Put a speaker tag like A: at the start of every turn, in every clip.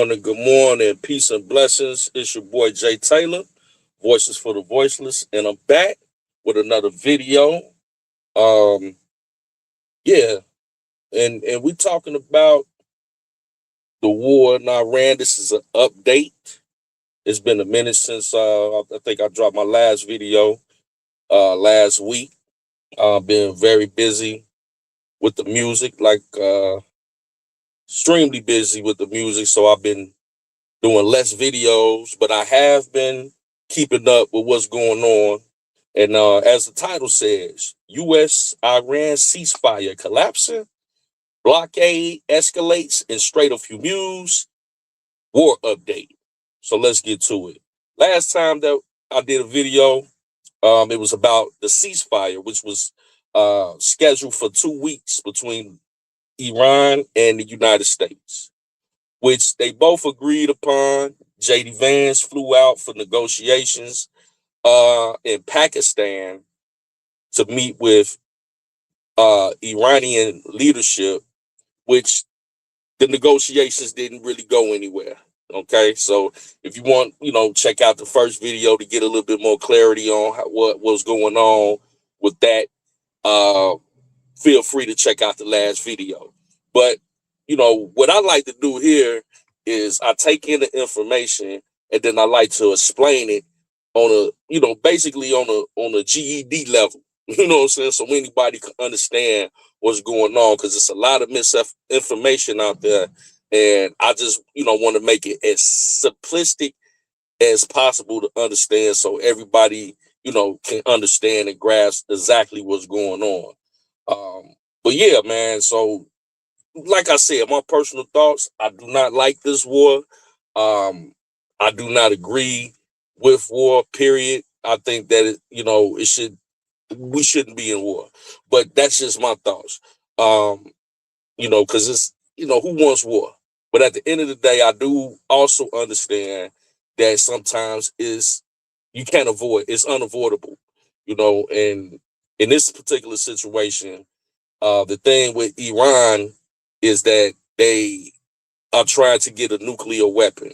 A: good morning, peace and blessings. It's your boy Jay Taylor, Voices for the Voiceless, and I'm back with another video. Um, yeah, and we talking about the war in Iran. This is an update. It's been a minute since I think I dropped my last video last week. I've been very busy with the music, like extremely busy with the music. So I've been doing less videos, but I have been keeping up with what's going on. And as the title says, U.S. Iran ceasefire collapsing, blockade escalates in Strait of Hormuz, war update. So let's get to it. Last time that I did a video, it was about the ceasefire, which was scheduled for 2 weeks between Iran and the United States, which they both agreed upon. J.D. Vance flew out for negotiations in Pakistan to meet with Iranian leadership, which the negotiations didn't really go anywhere. Okay, so if you want, check out the first video to get a little bit more clarity on what was going on with that. Uh, Feel free to check out the last video. But, what I like to do here is I take in the information and then I like to explain it on basically on a GED level. You know what I'm saying? So anybody can understand what's going on, because it's a lot of misinformation out there. And I just, want to make it as simplistic as possible to understand so everybody, can understand and grasp exactly what's going on. But yeah, man. So, like I said, my personal thoughts: I do not like this war. I do not agree with war. Period. I think that we shouldn't be in war. But that's just my thoughts. Because it's who wants war? But at the end of the day, I do also understand that sometimes you can't avoid. It's unavoidable. And in this particular situation, the thing with Iran is that they are trying to get a nuclear weapon.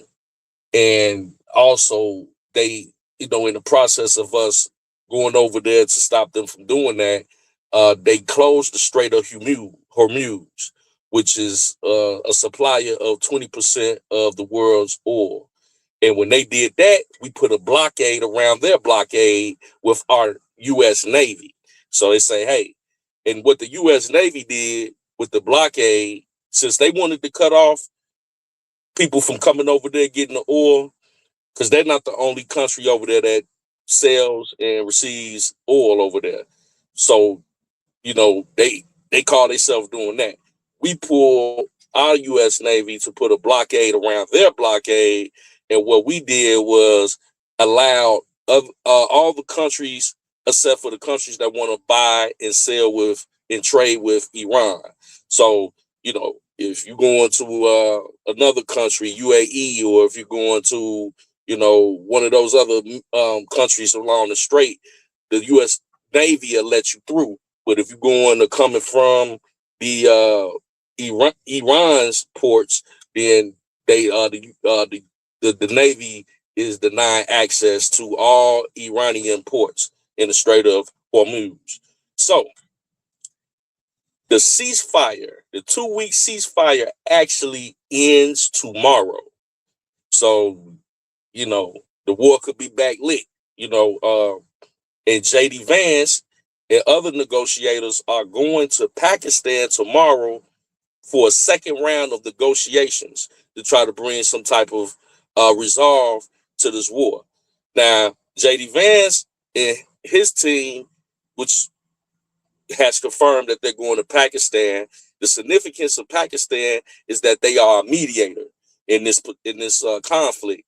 A: And also they, in the process of us going over there to stop them from doing that, they closed the Strait of Hormuz, which is a supplier of 20% of the world's oil. And when they did that, we put a blockade around their blockade with our U.S. Navy. So they say, hey, and what the U.S. Navy did with the blockade, since they wanted to cut off people from coming over there getting the oil, because they're not the only country over there that sells and receives oil over there. So, they call themselves doing that. We pull our U.S. Navy to put a blockade around their blockade, and what we did was allow all the countries, except for the countries that want to buy and sell with and trade with Iran. So, if you're going to another country, UAE, or if you're going to, one of those other countries along the strait, the U.S. Navy will let you through. But if you're going to coming from the Iran's ports, then the Navy is denying access to all Iranian ports in the Strait of Hormuz. So the 2-week ceasefire actually ends tomorrow. So, the war could be back lit, and J.D. Vance and other negotiators are going to Pakistan tomorrow for a second round of negotiations to try to bring some type of resolve to this war. Now, J.D. Vance and his team, which has confirmed that they're going to Pakistan. The significance of Pakistan is that they are a mediator in this conflict.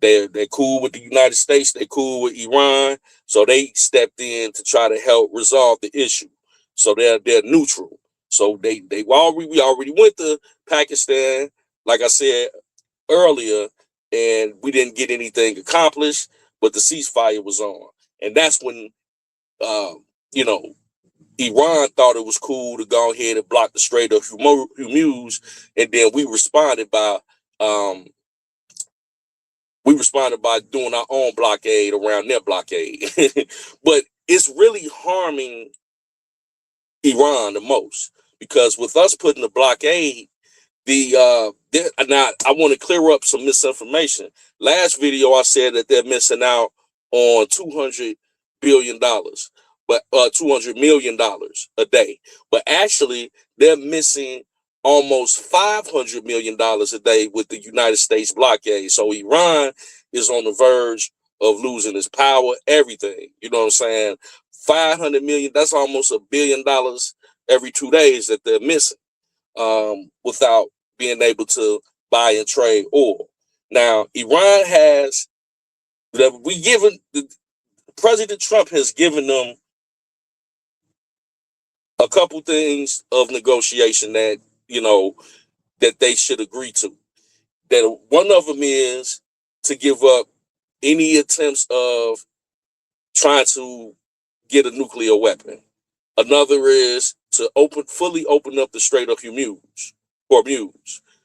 A: They're cool with the United States. They're cool with Iran. So they stepped in to try to help resolve the issue. So they're neutral. So we already went to Pakistan, like I said earlier, and we didn't get anything accomplished, but the ceasefire was on. And that's when you know, Iran thought it was cool to go ahead and block the Strait of Hormuz, and then we responded by we responded by doing our own blockade around their blockade. But it's really harming Iran the most, because with us putting the blockade, now I want to clear up some misinformation. Last video I said that they're missing out on $200 billion, but $200 million a day. But actually, they're missing almost $500 million a day with the United States blockade. So Iran is on the verge of losing its power, everything. You know what I'm saying? 500 million, that's almost $1 billion every 2 days that they're missing, without being able to buy and trade oil. Now, Iran has, President Trump has given them a couple things of negotiation that, that they should agree to. That one of them is to give up any attempts of trying to get a nuclear weapon. Another is to fully open up the Strait of Hormuz,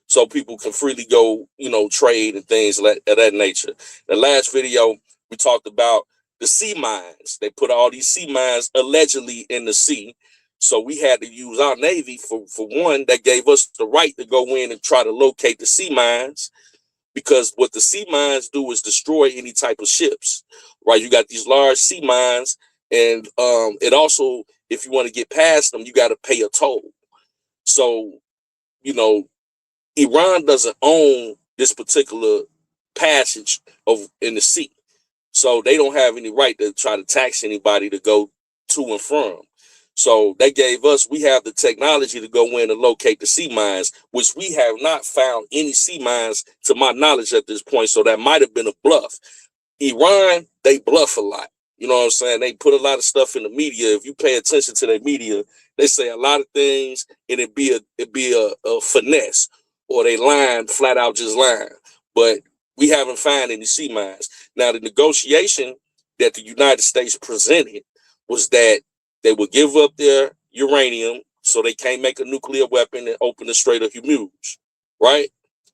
A: so people can freely go, trade and things of that nature. The last video, we talked about the sea mines. They put all these sea mines allegedly in the sea. So we had to use our Navy for one. That gave us the right to go in and try to locate the sea mines, because what the sea mines do is destroy any type of ships, right? You got these large sea mines, and it also, if you want to get past them, you got to pay a toll. So, Iran doesn't own this particular passage in the sea. So they don't have any right to try to tax anybody to go to and from. So they gave us, we have the technology to go in and locate the sea mines, which we have not found any sea mines to my knowledge at this point. So that might have been a bluff. Iran, they bluff a lot. You know what I'm saying? They put a lot of stuff in the media. If you pay attention to their media, they say a lot of things, and it'd be a finesse, or they flat out just lying. But we haven't found any sea mines. Now, the negotiation that the United States presented was that they would give up their uranium so they can't make a nuclear weapon and open the Strait of Hormuz, right?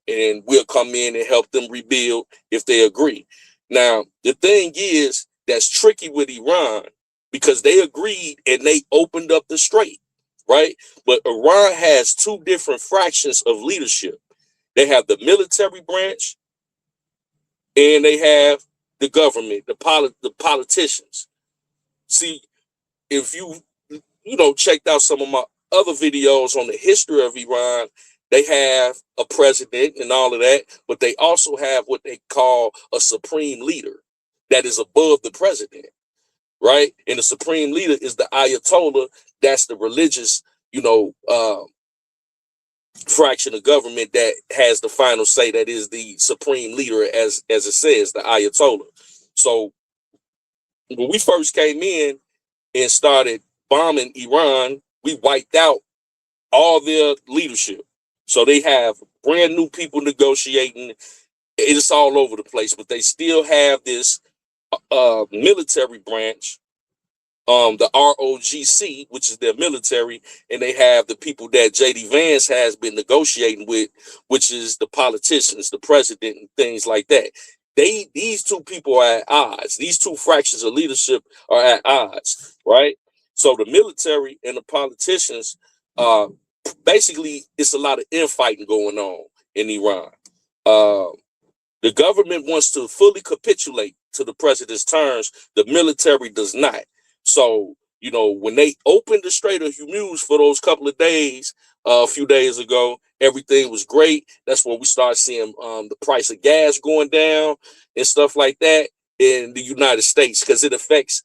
A: And we'll come in and help them rebuild if they agree. Now, the thing is that's tricky with Iran, because they agreed and they opened up the Strait, right? But Iran has two different fractions of leadership. They have the military branch, and they have the government, the politicians. See, if you checked out some of my other videos on the history of Iran, they have a president and all of that, but they also have what they call a supreme leader that is above the president, right? And the supreme leader is the Ayatollah. That's the religious, fraction of government that has the final say. That is the supreme leader, as it says, the Ayatollah. So when we first came in and started bombing Iran, we wiped out all their leadership. So they have brand new people negotiating. It's all over the place, but they still have this military branch, the ROGC, which is their military, and they have the people that JD Vance has been negotiating with, which is the politicians, the president, and things like that. These two people are at odds. These two fractions of leadership are at odds, right? So the military and the politicians, basically, it's a lot of infighting going on in Iran. The government wants to fully capitulate to the president's terms. The military does not. So, when they opened the Strait of Hormuz for those couple of days, a few days ago, everything was great. That's when we start seeing the price of gas going down and stuff like that in the United States, because it affects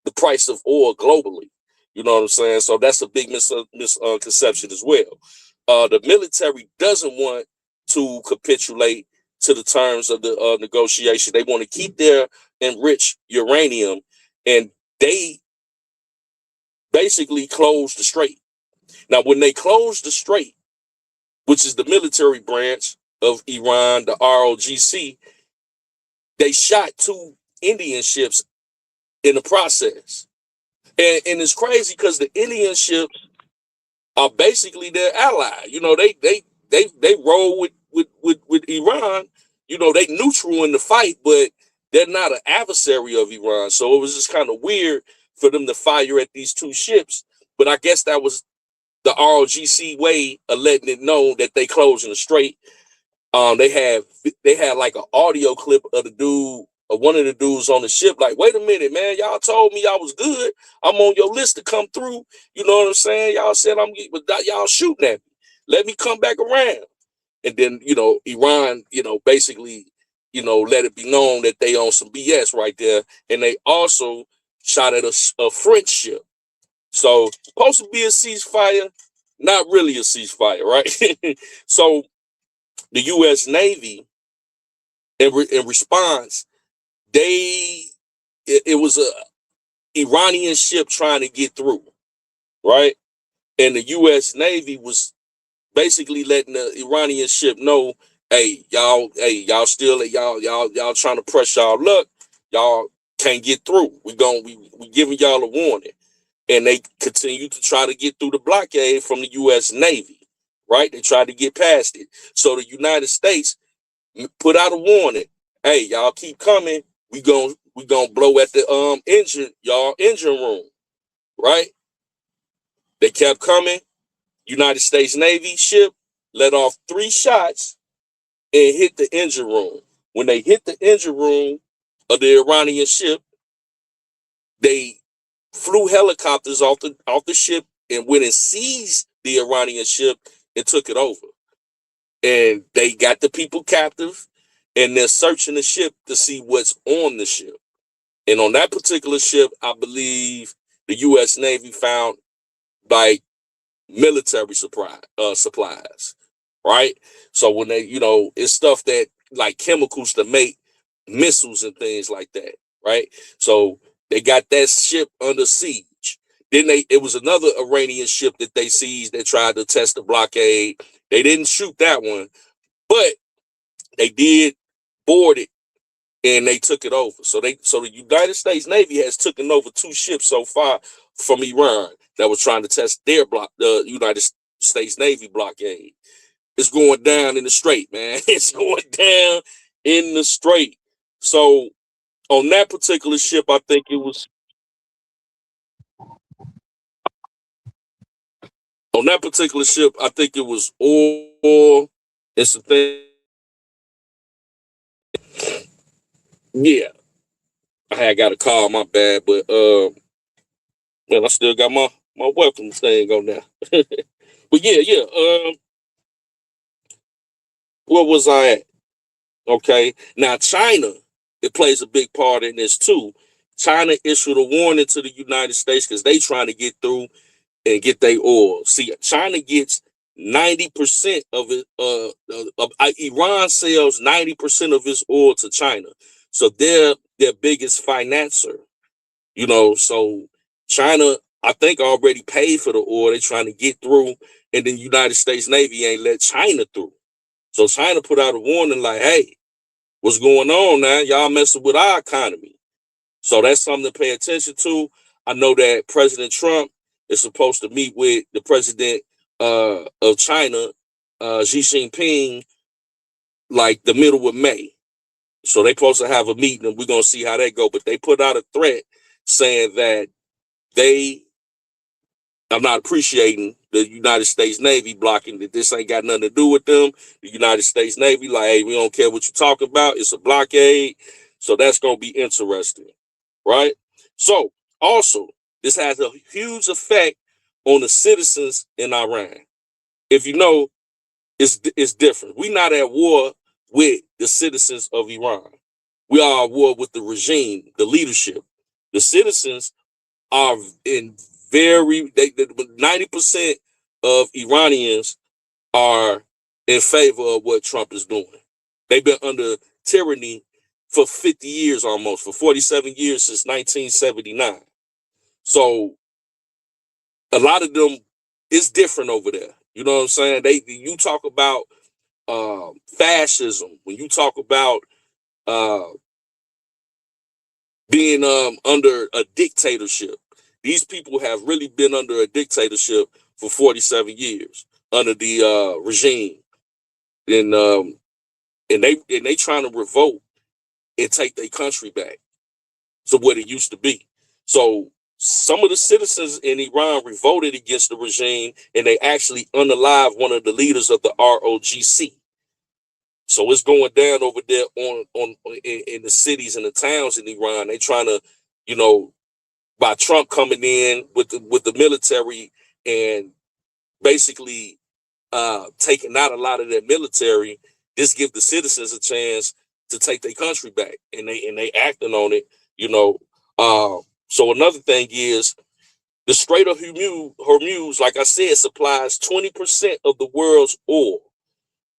A: the price of oil globally. You know what I'm saying? So that's a big misconception as well. The military doesn't want to capitulate to the terms of the negotiation. They want to keep their enriched uranium, and they basically closed the Strait. Now, when they closed the Strait, which is the military branch of Iran, the ROGC, they shot 2 Indian ships in the process. And it's crazy because the Indian ships are basically their ally. They roll with Iran, they neutral in the fight, but they're not an adversary of Iran. So it was just kind of weird for them to fire at these two ships. But I guess that was the ROGC way of letting it know that they closing the strait. They had like an audio clip of the dude, of one of the dudes on the ship, like, wait a minute, man, y'all told me I was good. I'm on your list to come through. You know what I'm saying? Y'all said but y'all shooting at me. Let me come back around. And then, Iran, basically, let it be known that they on some BS right there. And they also shot at a French ship. So supposed to be a ceasefire, not really a ceasefire, right? So the U.S. Navy, in response, it was a Iranian ship trying to get through, right? And the U.S. Navy was basically letting the Iranian ship know, y'all still y'all trying to press y'all luck, y'all can't get through. We giving y'all a warning. And they continue to try to get through the blockade from the U.S. Navy, right? They tried to get past it. So the United States put out a warning. Hey, y'all keep coming. We gonna blow at the engine room, right? They kept coming. United States Navy ship let off 3 shots and hit the engine room. When they hit the engine room of the Iranian ship, they flew helicopters off the ship and went and seized the Iranian ship and took it over. And they got the people captive, and they're searching the ship to see what's on the ship. And on that particular ship, I believe the U.S. Navy found like military supplies, right? So when they, it's stuff that like chemicals to make missiles and things like that, right? So they got that ship under siege. Then it was another Iranian ship that they seized that tried to test the blockade. They didn't shoot that one, but they did board it and they took it over. So the United States Navy has taken over 2 ships so far from Iran that was trying to test the United States Navy blockade. It's going down in the Strait, man. It's going down in the Strait. So on that particular ship, I think it was oil. It's a thing. Yeah, I had got a call, my bad, but man, I still got my welcome thing on there. But yeah. Where was I at? Okay. Now China, it plays a big part in this too. China issued a warning to the United States because they trying to get through and get their oil. See, China gets 90% of it. Iran sells 90% of its oil to China, so they're their biggest financer. So China, I think, already paid for the oil. They're trying to get through, and then United States Navy ain't let China through. So China put out a warning like, "Hey, what's going on now? Y'all messing with our economy." So that's something to pay attention to. I know that President Trump is supposed to meet with the president of China, Xi Jinping, like the middle of May. So they supposed to have a meeting, and we're gonna see how that go. But they put out a threat saying that they are not appreciating the United States Navy blocking that. This ain't got nothing to do with them. The United States Navy, like, hey, we don't care what you talk about. It's a blockade. So that's gonna be interesting, right? So also, this has a huge effect on the citizens in Iran. If you know, it's different. We're not at war with the citizens of Iran. We are at war with the regime, the leadership. The citizens are in 90% of Iranians are in favor of what Trump is doing. They've been under tyranny for 50 years almost, for 47 years since 1979. So a lot of them, it's different over there. You know what I'm saying? You talk about fascism, when you talk about uh, being under a dictatorship. These people have really been under a dictatorship for 47 years under the regime in and they trying to revolt and take their country back to what it used to be. So some of the citizens in Iran revolted against the regime, and they actually unalived one of the leaders of the ROGC. So it's going down over there in the cities and the towns in Iran. They trying to, you know, by Trump coming in with the military and basically taking out a lot of their military. This give the citizens a chance to take their country back, and they acting on it. You know. So another thing is the Strait of Hormuz, like I said, supplies 20% of the world's oil,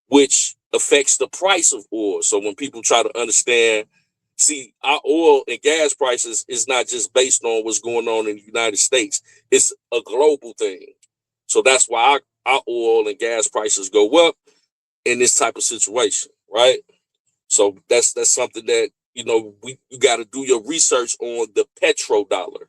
A: which affects the price of oil. So when people try to understand, see, our oil and gas prices is not just based on what's going on in the United States. It's a global thing. So that's why our oil and gas prices go up in this type of situation, right? So that's something that, you know, you got to do your research on the petrodollar.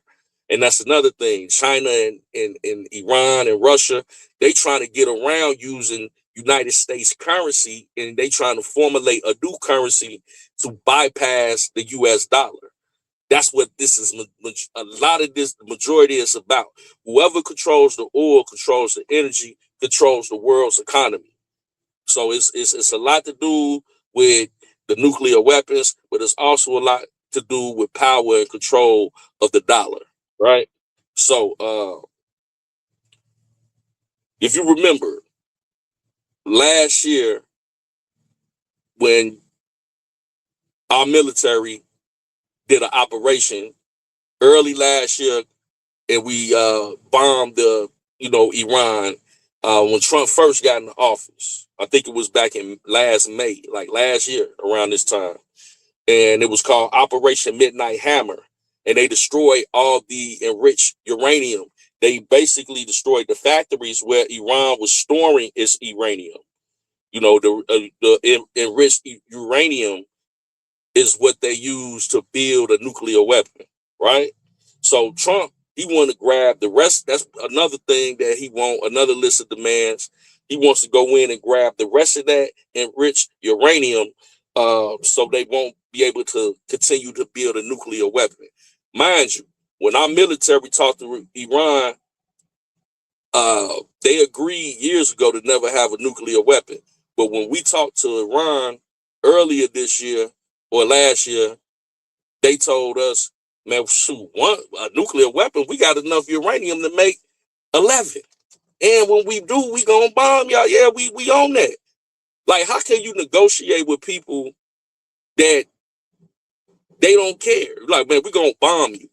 A: And that's another thing. China and Iran and Russia, they trying to get around using United States currency, and they trying to formulate a new currency to bypass the US dollar. That's what this is. A lot of this, the majority is about. Whoever controls the oil, controls the energy, controls the world's economy. So it's a lot to do with the nuclear weapons, but it's also a lot to do with power and control of the dollar, right? So if you remember last year when our military did an operation early last year, and we bombed Iran when Trump first got in office. I think it was back in last May, like last year around this time, and it was called Operation Midnight Hammer, and they destroyed all the enriched uranium. They basically destroyed the factories where Iran was storing its uranium. You know, the enriched uranium is what they use to build a nuclear weapon, right? So Trump, he want to grab the rest. That's another thing that he want, another list of demands. He wants to go in and grab the rest of that enriched uranium so they won't be able to continue to build a nuclear weapon. Mind you, when our military talked to Iran, they agreed years ago to never have a nuclear weapon. But when we talked to Iran earlier this year or last year, they told us, man, shoot, a nuclear weapon, we got enough uranium to make 11. And when we do, we gonna bomb y'all. Yeah, we own that. Like, how can you negotiate with people that they don't care? Like, man, we gonna bomb you.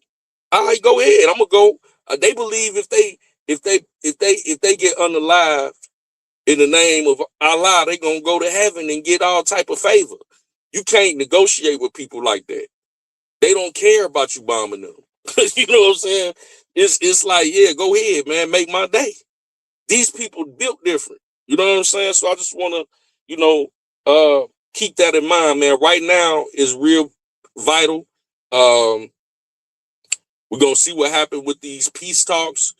A: All right, go ahead. I'm gonna go. They believe if they get unalived in the name of Allah, they gonna go to heaven and get all type of favor. You can't negotiate with people like that. They don't care about you bombing them. You know what I'm saying? It's like, yeah, go ahead, man, make my day. These people built different. You know what I'm saying? So I just want to, keep that in mind, man. Right now is real vital. We're gonna see what happens with these peace talks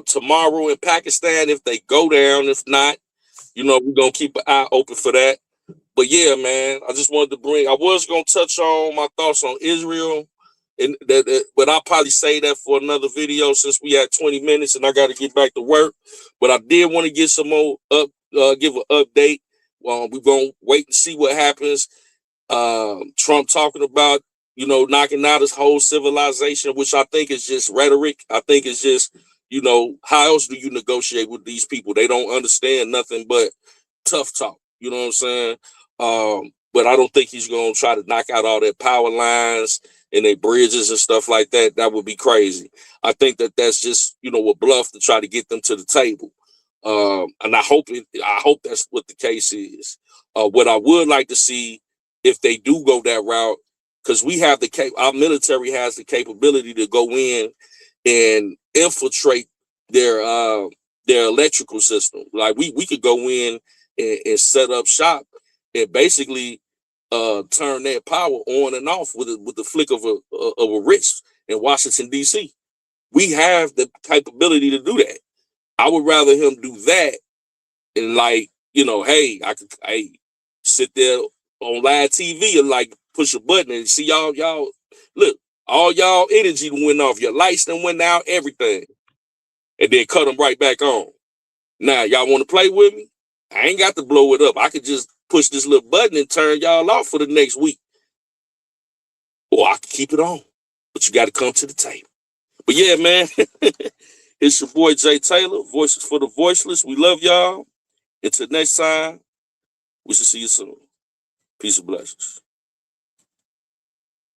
A: tomorrow in Pakistan if they go down. If not, we're gonna keep an eye open for that. But yeah, man, I just wanted to I was gonna touch on my thoughts on Israel, and but I'll probably say that for another video since we had 20 minutes and I got to get back to work. But I did want to get some more give an update. We're gonna wait and see what happens. Trump talking about knocking out his whole civilization, which I think is just rhetoric. I think it's just how else do you negotiate with these people? They don't understand nothing but tough talk. You know what I'm saying? But I don't think he's going to try to knock out all their power lines and their bridges and stuff like that. That would be crazy. I think that's just, a bluff to try to get them to the table. And I hope that's what the case is. What I would like to see if they do go that route, because we have our military has the capability to go in and infiltrate their electrical system. Like we could go in and set up shop and basically turn that power on and off with the flick of a wrist in Washington, D.C. We have the capability to do that. I would rather him do that and hey, sit there on live TV and like push a button and see y'all look, all y'all energy went off, your lights done went out, everything, and then cut them right back on. Now y'all want to play with me? I ain't got to blow it up. I could just push this little button and turn y'all off for the next week, or I can keep it on. But you got to come to the table. But yeah, man, it's your boy Jay Taylor, Voices for the Voiceless. We love y'all. Until next time, we shall see you soon. Peace and blessings.